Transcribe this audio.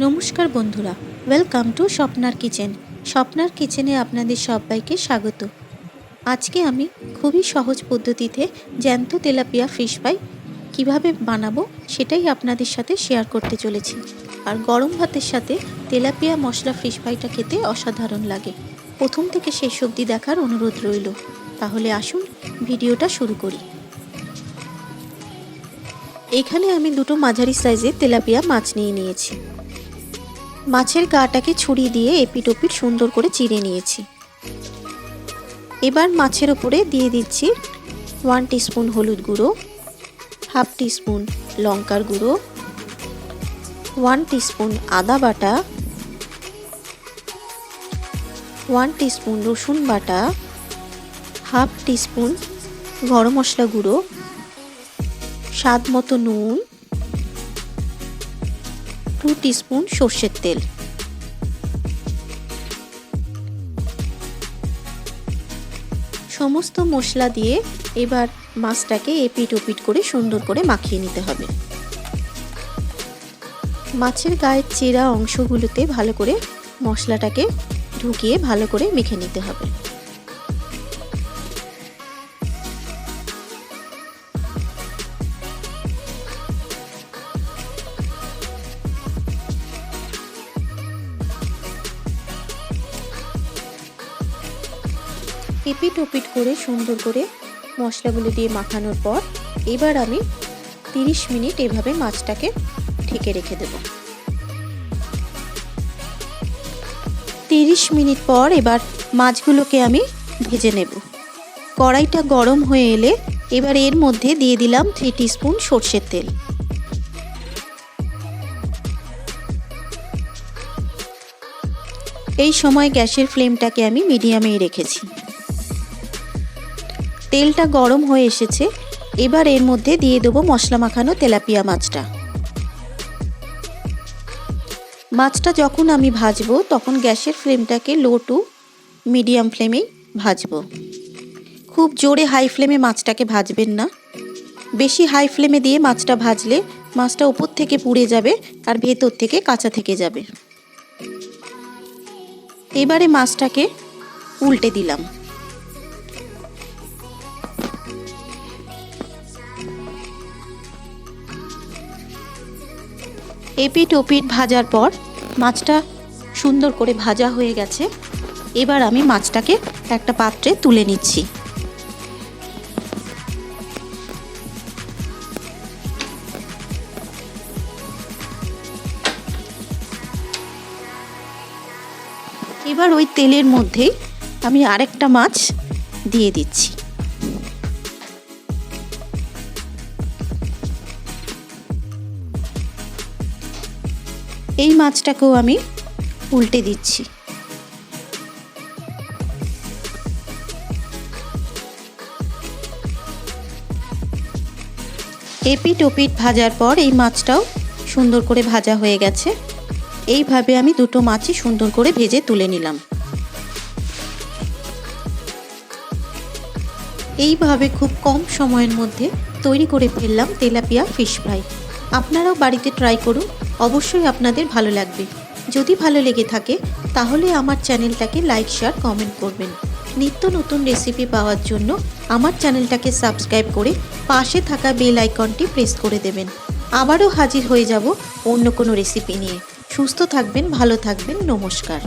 নমস্কার বন্ধুরা, welcome to স্বপ্নার kitchen. স্বপ্নার কিচেনে আপনাদের সবাইকে স্বাগত। আজকে আমি খুবই সহজ পদ্ধতিতে জ্যান্ত তেলাপিয়া ফিশ ফ্রাই কীভাবে বানাবো সেটাই আপনাদের সাথে শেয়ার করতে চলেছি। আর গরম ভাতের সাথে তেলাপিয়া মশলা ফিশ ফ্রাইটা খেতে অসাধারণ লাগে। প্রথম থেকে শেষ অবধি দেখার অনুরোধ রইল। তাহলে আসুন ভিডিওটা শুরু করি। এখানে আমি দুটো মাঝারি সাইজের তেলাপিয়া মাছ নিয়ে নিয়েছি। মাছের গাটাকে ছুরি দিয়ে এপিট ওপিট সুন্দর করে চিড়ে নিয়েছি। এবার মাছের ওপরে দিয়ে দিচ্ছি 1 টিস্পুন হলুদ গুঁড়ো, হাফ টিস্পুন লঙ্কার গুঁড়ো, 1 টিস্পুন আদা বাটা, 1 টিস্পুন রসুন বাটা, হাফ টিস্পুন গরম মশলা গুঁড়ো, স্বাদ মতো নুন, 2 টিস্পুন সর্ষের তেল। সমস্ত মশলা দিয়ে এবার মাছটাকে এপিট ওপিট করে সুন্দর করে মাখিয়ে নিতে হবে। মাছের গায়ের চেরা অংশগুলোতে ভালো করে মশলাটাকে ঢুকিয়ে ভালো করে মেখে নিতে হবে। এপিট ওপিট করে সুন্দর করে মশলাগুলো দিয়ে মাখানোর পর এবার আমি 30 মিনিট এভাবে মাছটাকে ঢেকে রেখে দেব। 30 মিনিট পর এবার মাছগুলোকে আমি ভেজে নেব। কড়াইটা গরম হয়ে এলে এবার এর মধ্যে দিয়ে দিলাম 3 টিস্পুন সর্ষের তেল। এই সময় গ্যাসের ফ্লেমটাকে আমি মিডিয়ামেই রেখেছি। তেলটা গরম হয়ে এসেছে, এবার এর মধ্যে দিয়ে দেবো মশলা মাখানো তেলাপিয়া মাছটা। মাছটা যখন আমি ভাজবো তখন গ্যাসের ফ্লেমটাকে লো টু মিডিয়াম ফ্লেমেই ভাজবো। খুব জোরে হাই ফ্লেমে মাছটাকে ভাজবেন না। বেশি হাই ফ্লেমে দিয়ে মাছটা ভাজলে মাছটা উপর থেকে পুড়ে যাবে আর ভেতর থেকে কাঁচা থেকে যাবে। এবারে মাছটাকে উল্টে দিলাম। এপিট ওপিট ভাজার পর মাছটা সুন্দর করে ভাজা হয়ে গেছে। এবার আমি মাছটাকে একটা পাত্রে তুলে নিচ্ছি। এবার ওই তেলের মধ্যেই আমি আরেকটা মাছ দিয়ে দিচ্ছি। এই মাছটাকেও আমি উল্টে দিচ্ছি। এপিট ওপিট ভাজার পর এই মাছটাও সুন্দর করে ভাজা হয়ে গেছে। এইভাবে আমি দুটো মাছই সুন্দর করে ভেজে তুলে নিলাম। এইভাবে খুব কম সময়ের মধ্যে তৈরি করে ফেললাম তেলাপিয়া ফিশ ফ্রাই। আপনারাও বাড়িতে ট্রাই করুন, অবশ্যই আপনাদের ভালো লাগবে। যদি ভালো লেগে থাকে তাহলে আমার চ্যানেলটাকে লাইক, শেয়ার, কমেন্ট করবেন। নিত্য নতুন রেসিপি পাওয়ার জন্য আমার চ্যানেলটাকে সাবস্ক্রাইব করে পাশে থাকা বেল আইকনটি প্রেস করে দেবেন। আবারও হাজির হয়ে যাব অন্য কোনো রেসিপি নিয়ে। সুস্থ থাকবেন, ভালো থাকবেন, নমস্কার।